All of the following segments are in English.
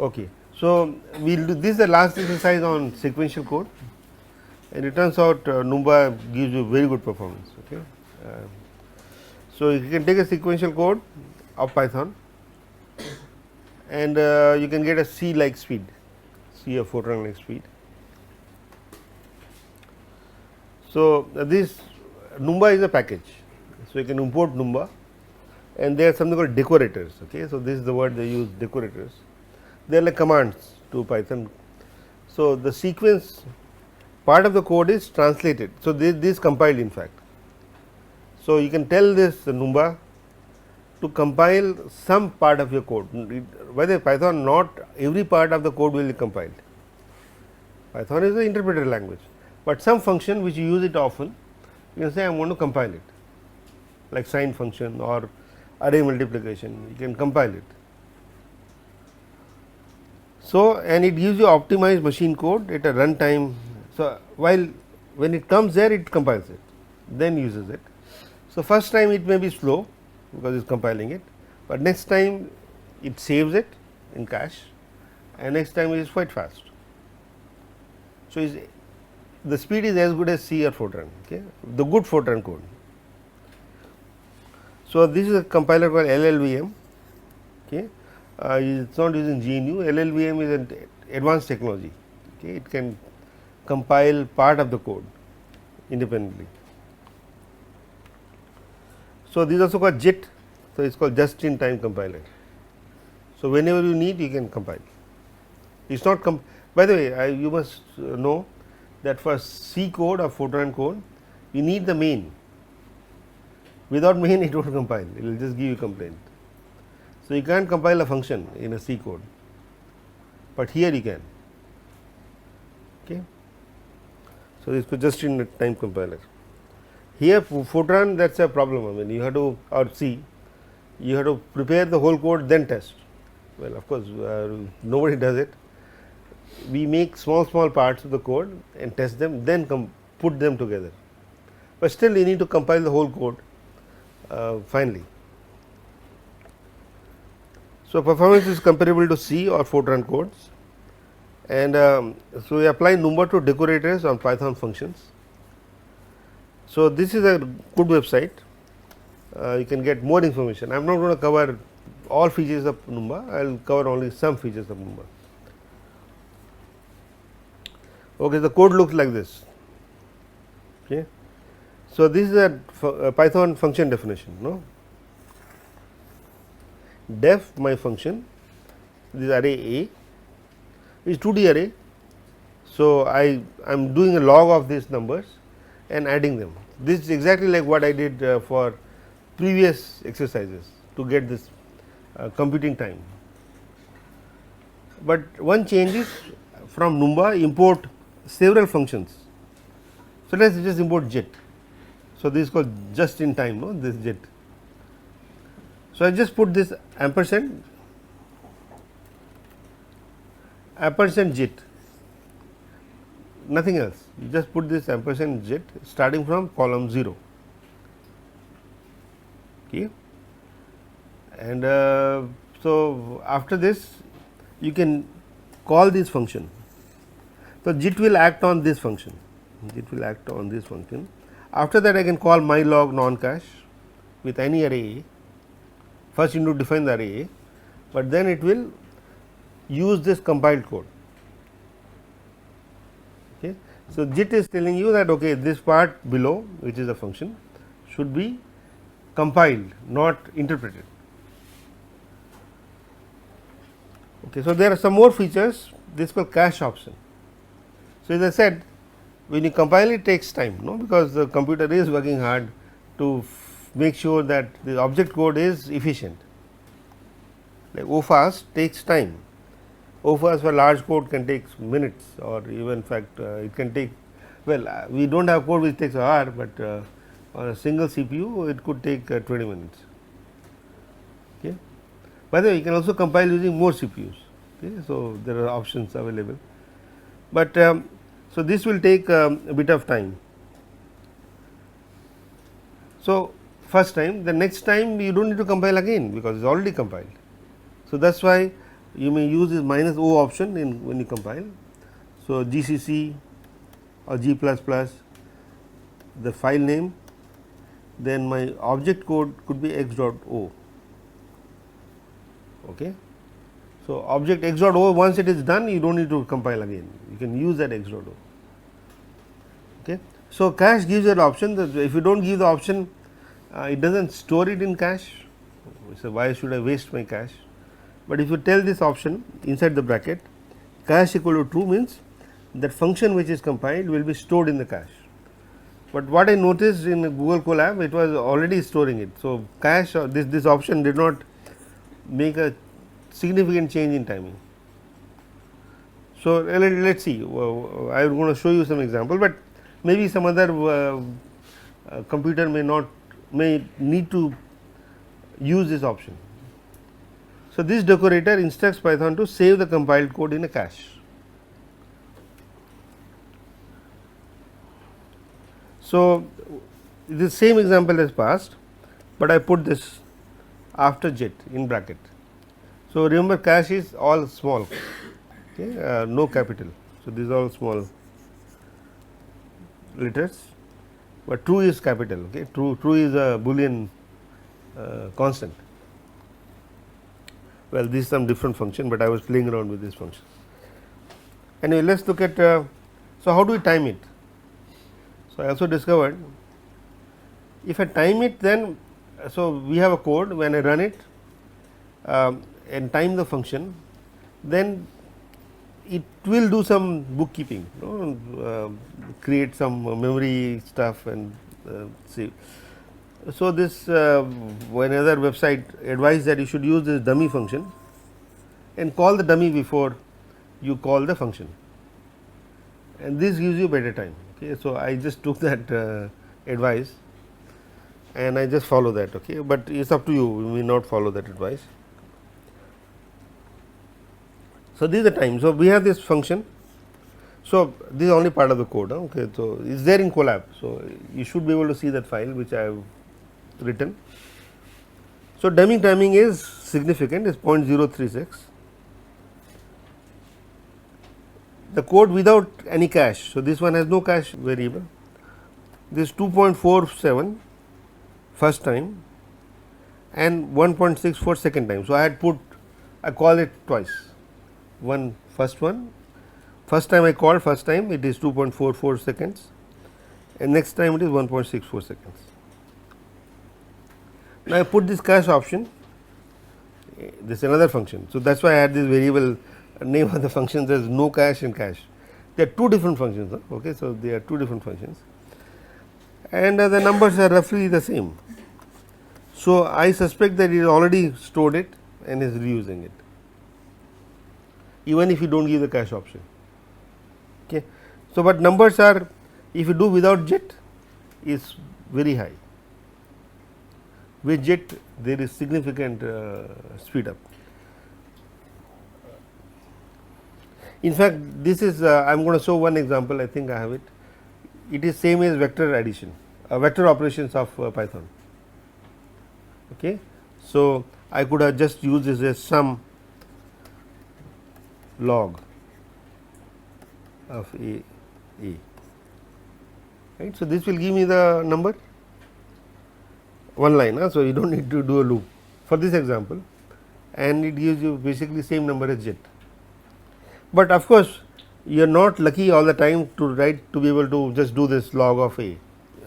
Okay. So, we will do this is the last exercise on sequential code, and it turns out Numba gives you very good performance. Okay. So, you can take a sequential code of Python, and you can get a C like speed, C of Fortran like speed. So, this Numba is a package. So, you can import Numba, and there are something called decorators. Okay. So, this is the word they use, decorators. They are like commands to Python. So, the sequence part of the code is translated. So, this is compiled in fact. So, you can tell this Numba to compile some part of your code. By the way, Python, not every part of the code will be compiled. Python is an interpreter language, but some function which you use it often, you can say I want to compile it, like sine function or array multiplication, you can compile it. So, and it gives you optimized machine code at a runtime. So, while when it comes there, it compiles it, then uses it. So, first time it may be slow because it is compiling it, but next time it saves it in cache, and next time it is quite fast. So, the speed is as good as C or Fortran, okay, the good Fortran code. So, this is a compiler called LLVM. Okay. It is not using GNU. LLVM is an advanced technology. Okay. It can compile part of the code independently. So, this is also called JIT. So, it is called just in time compiler. So, whenever you need, you can compile. It is not by the way, you must know that for C code or Fortran code, you need the main. Without main, it won't compile, it will just give you complaint. So, you can't compile a function in a C code, but here you can. Okay. So, this is just in time compiler. Here Fortran, that is a problem. I mean, you have to, or C, you have to prepare the whole code then test. Well, of course, nobody does it. We make small parts of the code and test them, then put them together, but still you need to compile the whole code finally. So, performance is comparable to C or Fortran codes, and so we apply Numba to decorators on Python functions. So, this is a good website, you can get more information. I am not going to cover all features of Numba, I will cover only some features of Numba. Okay, the code looks like this. Okay. So, this is a Python function definition. No, def my function, this array A is 2D array. So, I am doing a log of these numbers and adding them. This is exactly like what I did for previous exercises to get this computing time. But one change is from Numba import several functions. So, let us just import JIT. So, this is called just in time, no, this JIT. So, I just put this ampersand JIT, nothing else, you just put this ampersand JIT starting from column 0. Okay. And so, after this you can call this function. So, JIT will act on this function, JIT will act on this function. After that I can call mylog non-cache with any array A. First you need to define the array A, but then it will use this compiled code. Okay. So, JIT is telling you that okay, this part below, which is a function, should be compiled, not interpreted. Okay. So, there are some more features, this is called cache option. So, as I said, when you compile it takes time, no, because the computer is working hard to make sure that the object code is efficient. Like OFAST takes time. OFAST for large code can take minutes, or even in fact it can take, well, we do not have code which takes an hour, but on a single CPU it could take 20 minutes. Okay. By the way, you can also compile using more CPUs. Okay. So, there are options available. but so this will take a bit of time. So, first time, the next time you do not need to compile again, because it is already compiled. So, that is why you may use this minus O option in when you compile. So, GCC or G++, the file name, then my object code could be x dot o. Okay. So, object x dot o, once it is done, you do not need to compile again, you can use that x dot o. Okay. So, cache gives you an option that if you do not give the option, it does not store it in cache. So, why should I waste my cache? But if you tell this option inside the bracket, cache equal to true means that function which is compiled will be stored in the cache. But what I noticed in Google Colab, it was already storing it. So, cache or this option did not make a significant change in timing. So, let us see, I am going to show you some example, but maybe some other computer may need to use this option. So, this decorator instructs Python to save the compiled code in a cache. So, this same example has passed, but I put this after jet in bracket. So, remember cache is all small, okay, no capital. So, these are all small letters, but true is capital. Okay, true is a Boolean constant. Well, this is some different function, but I was playing around with this function. Anyway, let us look at so how do we time it? So, I also discovered if I time it, then so we have a code, when I run it and time the function, then it will do some bookkeeping, create some memory stuff and see. So, this one other website advised that you should use this dummy function and call the dummy before you call the function, and this gives you better time. Okay. So, I just took that advice and I just follow that, okay, but it is up to you, you may not follow that advice. So, this is the time. So, we have this function. So, this is only part of the code, okay. So, it is there in Colab. So, you should be able to see that file which I have written. So, dummy timing is significant, is 0.036. The code without any cache. So, this one has no cache variable. This 2.47 first time and 1.64 second time. So, I call it twice, first time I called first time it is 2.44 seconds and next time it is 1.64 seconds. Now, I put this cache option, this is another function. So, that is why I had this variable name of the function, there is no cache and cache. They are two different functions, okay. So, they are two different functions and the numbers are roughly the same. So, I suspect that it already stored it and is reusing it, even if you do not give the cache option. Okay. So, but numbers are, if you do without jet, is very high. With jet there is significant speed up. In fact, this is I am going to show one example, I think I have it. It is same as vector addition, vector operations of Python. Okay. So, I could have just used this as sum log of a, right. So, this will give me the number, one line. So, you do not need to do a loop for this example, and it gives you basically same number as jet. But of course, you are not lucky all the time to be able to just do this log of a.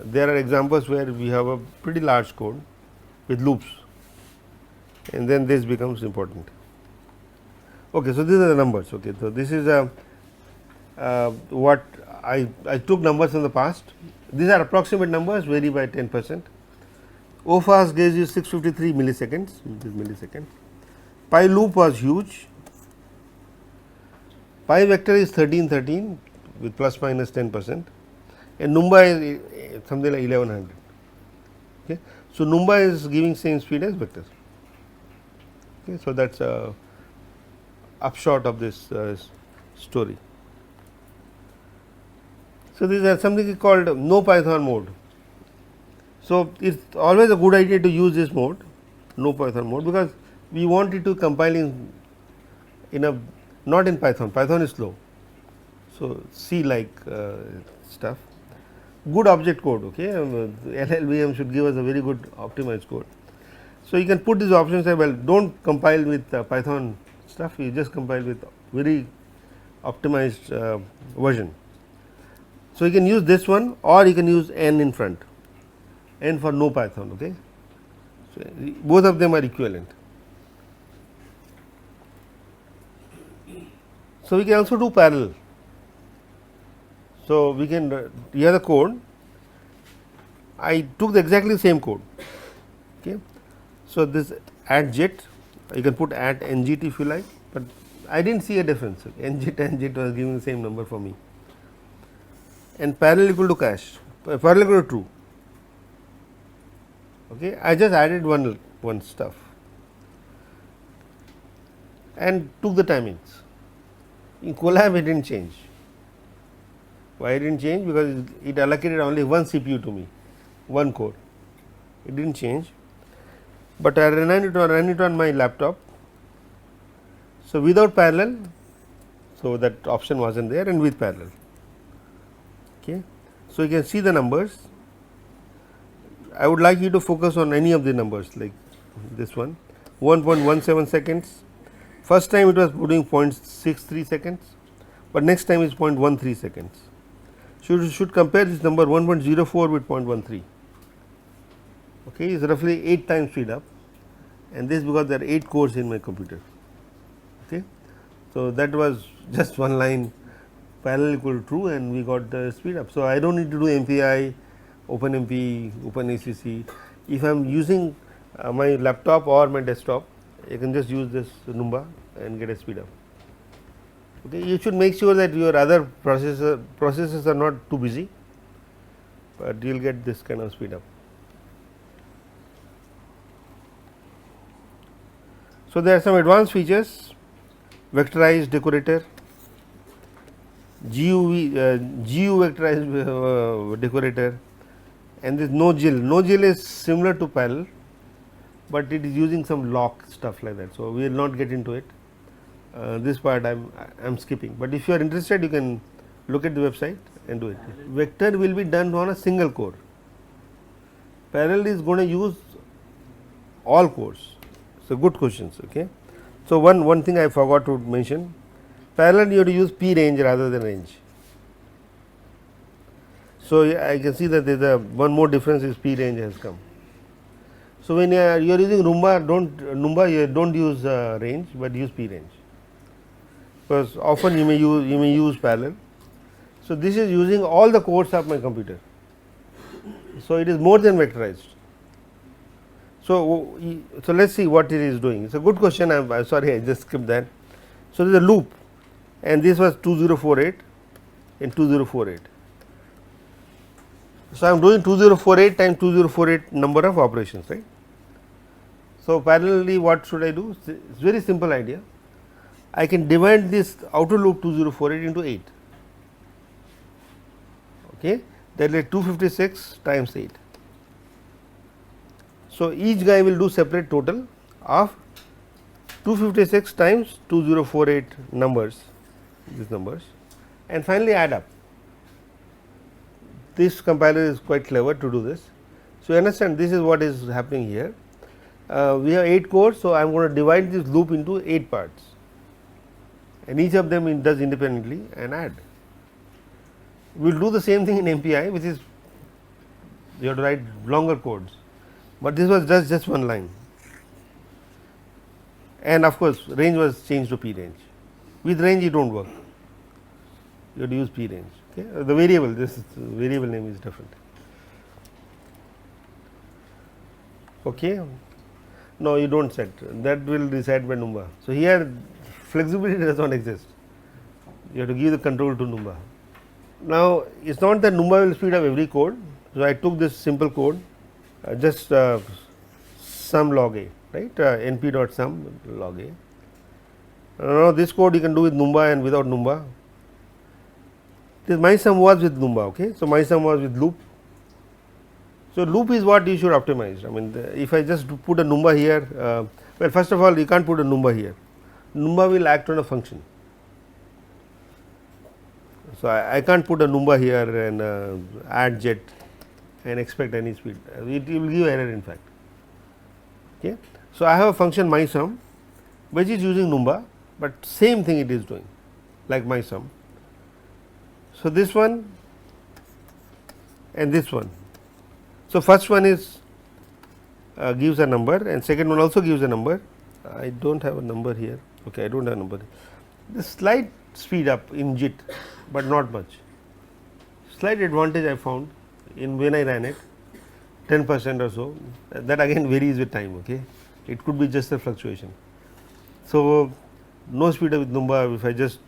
There are examples where we have a pretty large code with loops, and then this becomes important. Okay, so these are the numbers. Okay, so this is what I took numbers in the past. These are approximate numbers, vary by 10%. OFAST gives you 653 milliseconds. This millisecond. Pi loop was huge. Pi vector is 1313 with plus minus 10%, and Numba is something like 1100. Okay. So, Numba is giving same speed as vector. Okay. So, that is a upshot of this story. So, this is something called no Python mode. So, it is always a good idea to use this mode, no Python mode, because we want it to compile in a not in Python. Python is slow. So, C like stuff, good object code. Okay, LLVM should give us a very good optimized code. So, you can put these options as well. Do not compile with Python stuff. You just compile with very optimized version. So, you can use this one, or you can use N in front, N for no Python. Okay, so both of them are equivalent. So, we can also do parallel. So, we can here the code. I took the exactly same code. Okay. So, this add jet, you can put add ngit if you like, but I did not see a difference. Ngit was giving the same number for me, and parallel equal to cache, parallel equal to true. Okay. I just added one stuff and took the timings. In Colab it did not change. Why it did not change? Because it allocated only one CPU to me, one core. It did not change, but I ran it on my laptop. So, without parallel, so that option was not there, and with parallel. Okay. So, you can see the numbers. I would like you to focus on any of the numbers like this one, 1.17 seconds. First time it was putting 0.63 seconds, but next time is 0.13 seconds. Should compare this number 1.04 with 0.13. Okay, is roughly 8 times speed up, and this because there are 8 cores in my computer. Okay, so that was just one line, parallel equal to true, and we got the speed up. So I don't need to do MPI, OpenMP, OpenACC. If I am using my laptop or my desktop, you can just use this Numba and get a speed up. Okay, you should make sure that your other processes are not too busy, but you will get this kind of speed up. So, there are some advanced features, vectorized decorator, GU vectorized decorator, and this no-GIL. No-GIL is similar to parallel, but it is using some lock stuff like that. So, we will not get into it. This part I am skipping, but if you are interested, you can look at the website and do it. Vector will be done on a single core. Parallel is going to use all cores. So, good questions. Okay. So, one thing I forgot to mention, parallel you have to use P range rather than range. So, I can see that there is a one more difference is P range has come. So, when you are using Numba you do not use range, but use P range, because often you may use parallel. So, this is using all the cores of my computer. So, it is more than vectorized. So, let us see what it is doing. It is a good question. I am sorry, I just skipped that. So, there is a loop, and this was 2048 and 2048. So, I am doing 2048 times 2048 number of operations, right. So, parallelly what should I do? It is very simple idea. I can divide this outer loop 2048 into 8. Okay, that is 256 times 8. So, each guy will do separate total of 256 times 2048 numbers, these numbers, and finally add up. This compiler is quite clever to do this. So, you understand this is what is happening here. We have 8 cores. So, I am going to divide this loop into 8 parts, and each of them does independently and add. We will do the same thing in MPI, which is you have to write longer codes, but this was just one line, and of course, range was changed to P range. With range it do not work, you have to use P range. Okay. The variable, this variable name is different. Okay. No, you do not set, that will decide by Numba. So, here flexibility does not exist, you have to give the control to Numba. Now, it is not that Numba will speed up every code. So, I took this simple code, just sum log a, right, np.sum log a. Now, this code you can do with Numba and without Numba. This my sum was with Numba. Okay, so my sum was with loop. So loop is what you should optimize. I mean, if I just put a Numba here, well, first of all, you can't put a Numba here. Numba will act on a function. So I can't put a Numba here and add jet and expect any speed. It will give error in fact. Okay. So I have a function my sum, which is using Numba, but same thing it is doing, like my sum. So this one and this one. So first one is gives a number, and second one also gives a number. I don't have a number here. Okay, I don't have a number. The slight speed up in JIT, but not much. Slight advantage I found in when I ran it, 10% or so. That again varies with time. Okay, it could be just a fluctuation. So no speed up with Numba. If I just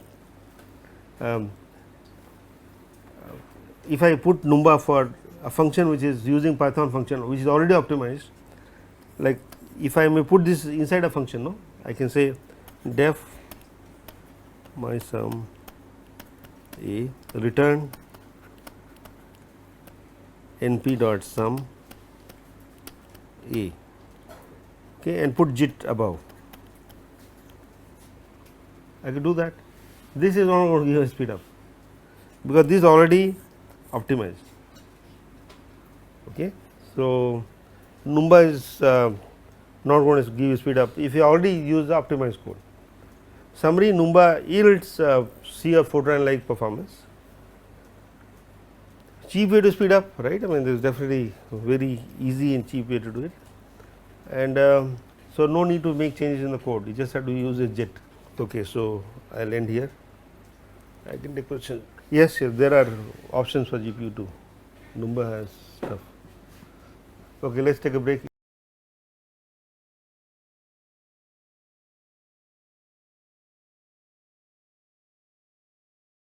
if I put Numba for a function which is using Python function which is already optimized, like if I may put this inside a function, no, I can say def my sum a return np dot sum a, okay, and put JIT above. I could do that. This is not going to give a speed up because this is already optimized. Okay. So Numba is not going to give you speed up if you already use the optimized code. Summary, Numba yields C or Fortran like performance. Cheap way to speed up, right? I mean, there is definitely very easy and cheap way to do it, and so no need to make changes in the code. You just have to use a JIT. Okay, so I'll end here. I can take question. Yes, yes, there are options for GPU too. Numba has stuff. Okay, let's take a break.